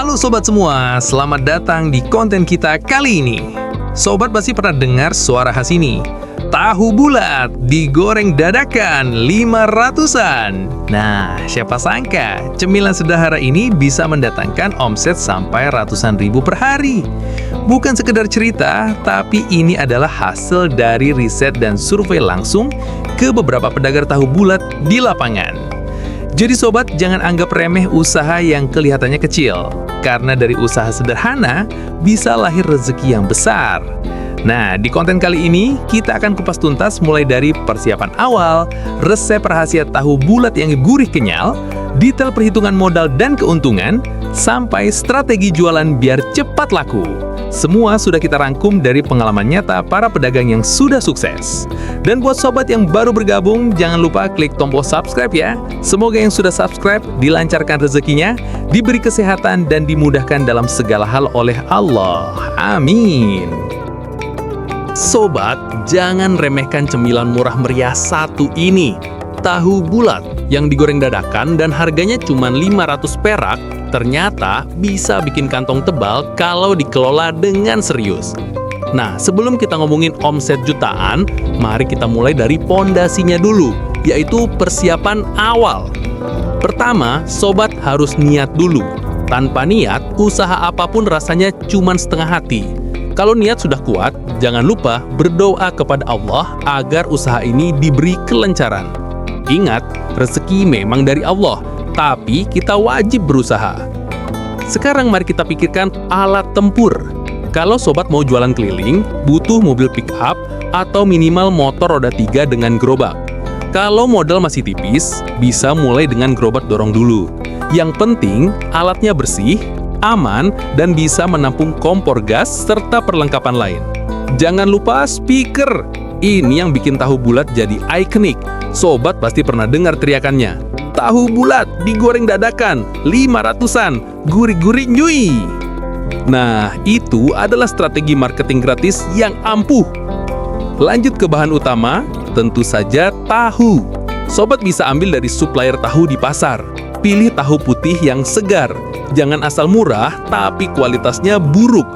Halo sobat semua, selamat datang di konten kita kali ini. Sobat pasti pernah dengar suara khas ini. Tahu bulat digoreng dadakan 500-an. Nah, siapa sangka cemilan sederhana ini bisa mendatangkan omset sampai ratusan ribu per hari. Bukan sekedar cerita, tapi ini adalah hasil dari riset dan survei langsung ke beberapa pedagang tahu bulat di lapangan. Jadi sobat, jangan anggap remeh usaha yang kelihatannya kecil. Karena dari usaha sederhana, bisa lahir rezeki yang besar. Nah, di konten kali ini, kita akan kupas tuntas mulai dari persiapan awal, resep rahasia tahu bulat yang gurih kenyal, detail perhitungan modal dan keuntungan, sampai strategi jualan biar cepat laku. Semua sudah kita rangkum dari pengalaman nyata para pedagang yang sudah sukses. Dan buat sobat yang baru bergabung, jangan lupa klik tombol subscribe ya. Semoga yang sudah subscribe dilancarkan rezekinya, diberi kesehatan dan dimudahkan dalam segala hal oleh Allah. Amin. Sobat, jangan remehkan cemilan murah meriah satu ini. Tahu bulat yang digoreng dadakan dan harganya cuma 500 perak, ternyata bisa bikin kantong tebal kalau dikelola dengan serius. Nah, sebelum kita ngomongin omset jutaan, mari kita mulai dari pondasinya dulu, yaitu persiapan awal. Pertama, sobat harus niat dulu. Tanpa niat, usaha apapun rasanya cuma setengah hati. Kalau niat sudah kuat, jangan lupa berdoa kepada Allah agar usaha ini diberi kelancaran. Ingat, rezeki memang dari Allah, tapi kita wajib berusaha. Sekarang mari kita pikirkan alat tempur. Kalau sobat mau jualan keliling, butuh mobil pick-up atau minimal motor roda 3 dengan gerobak. Kalau modal masih tipis, bisa mulai dengan gerobak dorong dulu. Yang penting, alatnya bersih, aman, dan bisa menampung kompor gas serta perlengkapan lain. Jangan lupa speaker. Ini yang bikin tahu bulat jadi ikonik. Sobat pasti pernah dengar teriakannya. Tahu bulat digoreng dadakan 500-an, gurih-gurih nyui. Nah, itu adalah strategi marketing gratis yang ampuh. Lanjut ke bahan utama, tentu saja tahu. Sobat bisa ambil dari supplier tahu di pasar. Pilih tahu putih yang segar. Jangan asal murah, tapi kualitasnya buruk.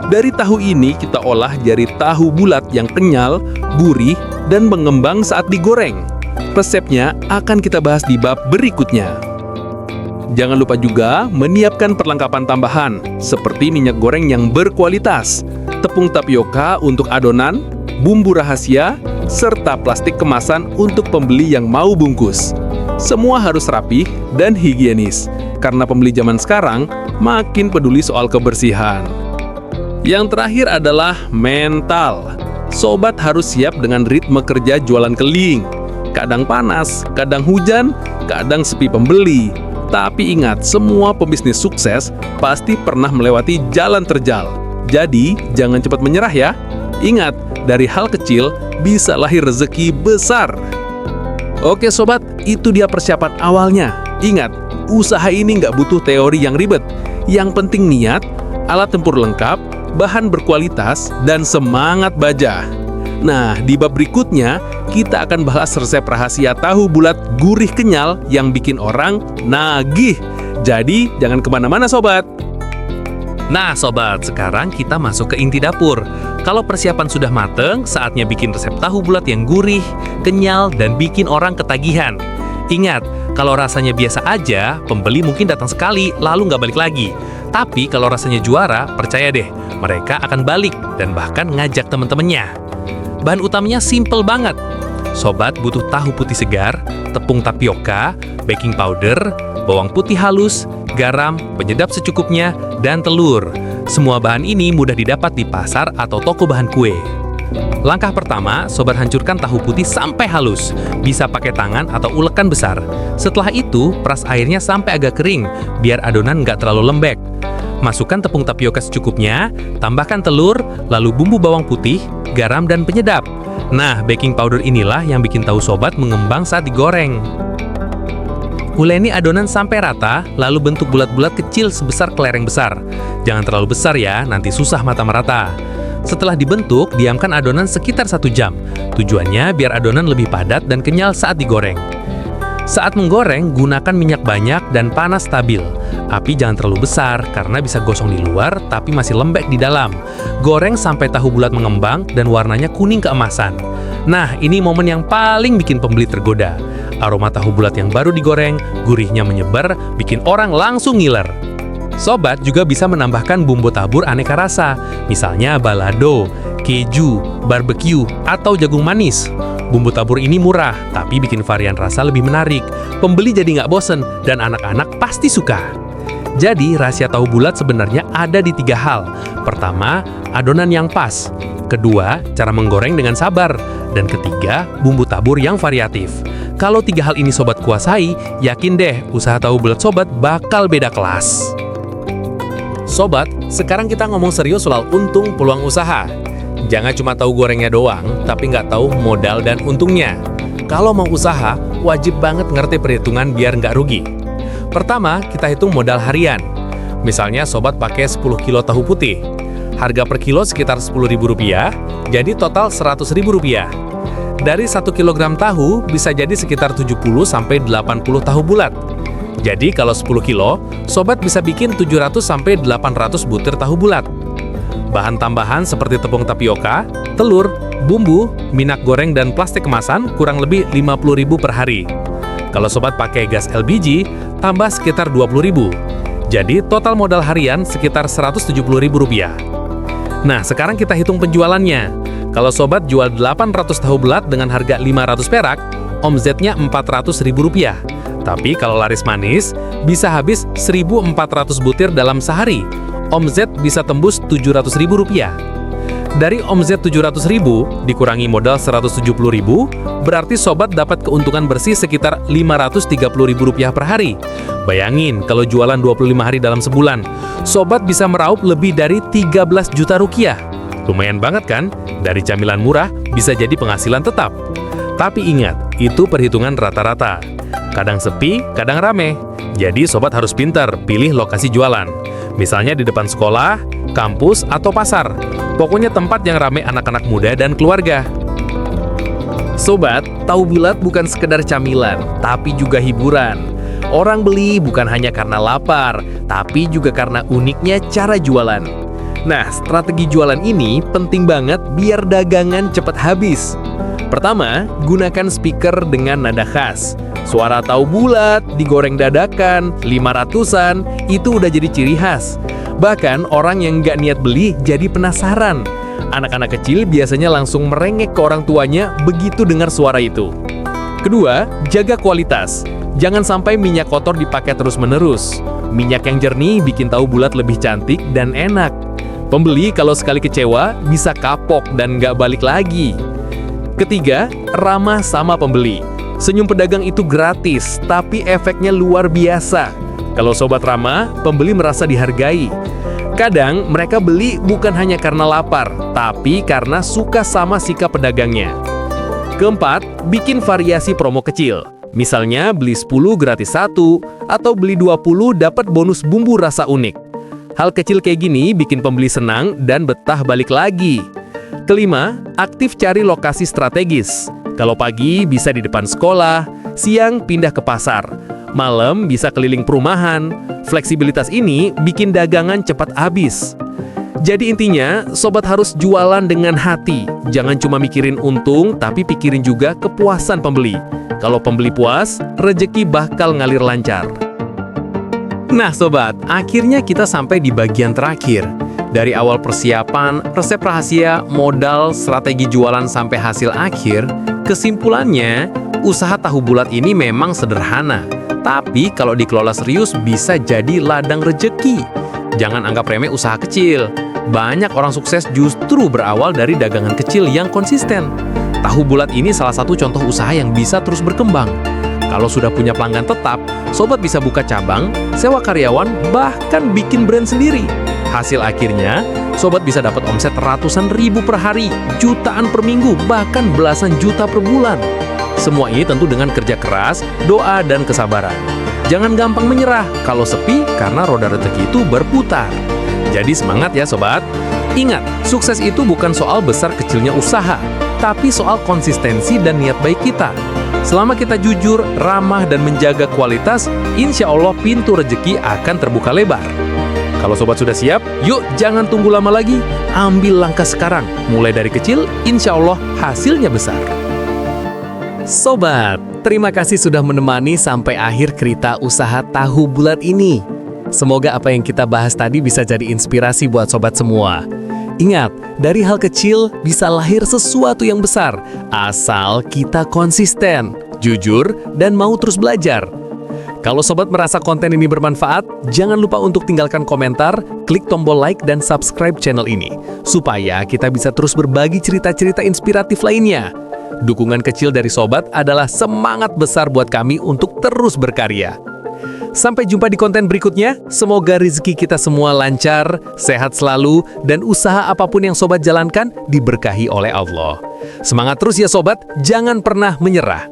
Dari tahu ini kita olah jadi tahu bulat yang kenyal, gurih, dan mengembang saat digoreng. Resepnya akan kita bahas di bab berikutnya. Jangan lupa juga menyiapkan perlengkapan tambahan, seperti minyak goreng yang berkualitas, tepung tapioka untuk adonan, bumbu rahasia, serta plastik kemasan untuk pembeli yang mau bungkus. Semua harus rapih dan higienis, karena pembeli zaman sekarang makin peduli soal kebersihan. Yang terakhir adalah mental. Sobat harus siap dengan ritme kerja jualan keliling. Kadang panas, kadang hujan, kadang sepi pembeli. Tapi ingat, semua pebisnis sukses pasti pernah melewati jalan terjal. Jadi, jangan cepat menyerah ya. Ingat, dari hal kecil bisa lahir rezeki besar. Oke sobat, itu dia persiapan awalnya. Ingat, usaha ini nggak butuh teori yang ribet. Yang penting niat, alat tempur lengkap, bahan berkualitas, dan semangat baja. Nah, di bab berikutnya, kita akan bahas resep rahasia tahu bulat gurih kenyal yang bikin orang nagih. Jadi, jangan kemana-mana sobat. Nah sobat, sekarang kita masuk ke inti dapur. Kalau persiapan sudah mateng, saatnya bikin resep tahu bulat yang gurih, kenyal, dan bikin orang ketagihan. Ingat, kalau rasanya biasa aja, pembeli mungkin datang sekali, lalu nggak balik lagi. Tapi kalau rasanya juara, percaya deh, mereka akan balik dan bahkan ngajak teman-temannya. Bahan utamanya simple banget. Sobat butuh tahu putih segar, tepung tapioka, baking powder, bawang putih halus, garam, penyedap secukupnya, dan telur. Semua bahan ini mudah didapat di pasar atau toko bahan kue. Langkah pertama, sobat hancurkan tahu putih sampai halus. Bisa pakai tangan atau ulekan besar. Setelah itu, peras airnya sampai agak kering, biar adonan nggak terlalu lembek. Masukkan tepung tapioka secukupnya, tambahkan telur, lalu bumbu bawang putih, garam, dan penyedap. Nah, baking powder inilah yang bikin tahu sobat mengembang saat digoreng. Uleni adonan sampai rata, lalu bentuk bulat-bulat kecil sebesar kelereng besar. Jangan terlalu besar ya, nanti susah mata merata. Setelah dibentuk, diamkan adonan sekitar 1 jam. Tujuannya biar adonan lebih padat dan kenyal saat digoreng. Saat menggoreng, gunakan minyak banyak dan panas stabil. Api jangan terlalu besar karena bisa gosong di luar tapi masih lembek di dalam. Goreng sampai tahu bulat mengembang dan warnanya kuning keemasan. Nah, ini momen yang paling bikin pembeli tergoda. Aroma tahu bulat yang baru digoreng, gurihnya menyebar, bikin orang langsung ngiler. Sobat juga bisa menambahkan bumbu tabur aneka rasa, misalnya balado, keju, barbecue, atau jagung manis. Bumbu tabur ini murah, tapi bikin varian rasa lebih menarik. Pembeli jadi nggak bosen, dan anak-anak pasti suka. Jadi, rahasia tahu bulat sebenarnya ada di 3 hal. Pertama, adonan yang pas. Kedua, cara menggoreng dengan sabar. Dan ketiga, bumbu tabur yang variatif. Kalau 3 hal ini sobat kuasai, yakin deh usaha tahu bulat sobat bakal beda kelas. Sobat, sekarang kita ngomong serius soal untung peluang usaha. Jangan cuma tahu gorengnya doang, tapi nggak tahu modal dan untungnya. Kalau mau usaha, wajib banget ngerti perhitungan biar nggak rugi. Pertama, kita hitung modal harian. Misalnya sobat pakai 10 kilo tahu putih. Harga per kilo sekitar Rp10.000, jadi total Rp100.000. Dari 1 kilogram tahu bisa jadi sekitar 70-80 tahu bulat. Jadi kalau 10 kilo, sobat bisa bikin 700-800 butir tahu bulat. Bahan tambahan seperti tepung tapioka, telur, bumbu, minyak goreng, dan plastik kemasan kurang lebih Rp50.000 per hari. Kalau sobat pakai gas LPG, tambah sekitar Rp20.000. Jadi total modal harian sekitar Rp170.000. Nah, sekarang kita hitung penjualannya. Kalau sobat jual 800 tahu bulat dengan harga 500 perak, omzetnya Rp400.000. Tapi kalau laris manis, bisa habis 1.400 butir dalam sehari. Omzet bisa tembus Rp700.000. Dari omzet Rp700.000 dikurangi modal Rp170.000, berarti sobat dapat keuntungan bersih sekitar Rp530.000 per hari. Bayangin kalau jualan 25 hari dalam sebulan, sobat bisa meraup lebih dari Rp13 juta. Lumayan banget kan? Dari camilan murah bisa jadi penghasilan tetap. Tapi ingat, itu perhitungan rata-rata. Kadang sepi, kadang rame. Jadi sobat harus pintar pilih lokasi jualan. Misalnya di depan sekolah, kampus, atau pasar. Pokoknya tempat yang ramai anak-anak muda dan keluarga. Sobat, tahu bulat bukan sekedar camilan, tapi juga hiburan. Orang beli bukan hanya karena lapar, tapi juga karena uniknya cara jualan. Nah, strategi jualan ini penting banget biar dagangan cepat habis. Pertama, gunakan speaker dengan nada khas. Suara tahu bulat, digoreng dadakan, 500-an, itu udah jadi ciri khas. Bahkan orang yang nggak niat beli jadi penasaran. Anak-anak kecil biasanya langsung merengek ke orang tuanya begitu dengar suara itu. Kedua, jaga kualitas. Jangan sampai minyak kotor dipakai terus-menerus. Minyak yang jernih bikin tahu bulat lebih cantik dan enak. Pembeli kalau sekali kecewa bisa kapok dan nggak balik lagi. Ketiga, ramah sama pembeli. Senyum pedagang itu gratis, tapi efeknya luar biasa. Kalau sobat ramah, pembeli merasa dihargai. Kadang mereka beli bukan hanya karena lapar, tapi karena suka sama sikap pedagangnya. Keempat, bikin variasi promo kecil. Misalnya beli 10 gratis 1, atau beli 20 dapat bonus bumbu rasa unik. Hal kecil kayak gini bikin pembeli senang dan betah balik lagi. Kelima, aktif cari lokasi strategis. Kalau pagi bisa di depan sekolah, siang pindah ke pasar, malam bisa keliling perumahan. Fleksibilitas ini bikin dagangan cepat habis. Jadi intinya, sobat harus jualan dengan hati. Jangan cuma mikirin untung, tapi pikirin juga kepuasan pembeli. Kalau pembeli puas, rejeki bakal ngalir lancar. Nah sobat, akhirnya kita sampai di bagian terakhir. Dari awal persiapan, resep rahasia, modal, strategi jualan sampai hasil akhir, kesimpulannya, usaha tahu bulat ini memang sederhana. Tapi kalau dikelola serius bisa jadi ladang rejeki. Jangan anggap remeh usaha kecil. Banyak orang sukses justru berawal dari dagangan kecil yang konsisten. Tahu bulat ini salah satu contoh usaha yang bisa terus berkembang. Kalau sudah punya pelanggan tetap, sobat bisa buka cabang, sewa karyawan, bahkan bikin brand sendiri. Hasil akhirnya, sobat bisa dapat omset ratusan ribu per hari, jutaan per minggu, bahkan belasan juta per bulan. Semua ini tentu dengan kerja keras, doa, dan kesabaran. Jangan gampang menyerah kalau sepi karena roda rezeki itu berputar. Jadi semangat ya sobat. Ingat, sukses itu bukan soal besar kecilnya usaha, tapi soal konsistensi dan niat baik kita. Selama kita jujur, ramah, dan menjaga kualitas, insya Allah pintu rezeki akan terbuka lebar. Kalau sobat sudah siap, yuk jangan tunggu lama lagi, ambil langkah sekarang. Mulai dari kecil, insya Allah hasilnya besar. Sobat, terima kasih sudah menemani sampai akhir cerita usaha tahu bulat ini. Semoga apa yang kita bahas tadi bisa jadi inspirasi buat sobat semua. Ingat, dari hal kecil bisa lahir sesuatu yang besar, asal kita konsisten, jujur, dan mau terus belajar. Kalau sobat merasa konten ini bermanfaat, jangan lupa untuk tinggalkan komentar, klik tombol like, dan subscribe channel ini, supaya kita bisa terus berbagi cerita-cerita inspiratif lainnya. Dukungan kecil dari sobat adalah semangat besar buat kami untuk terus berkarya. Sampai jumpa di konten berikutnya, semoga rezeki kita semua lancar, sehat selalu, dan usaha apapun yang sobat jalankan diberkahi oleh Allah. Semangat terus ya sobat, jangan pernah menyerah.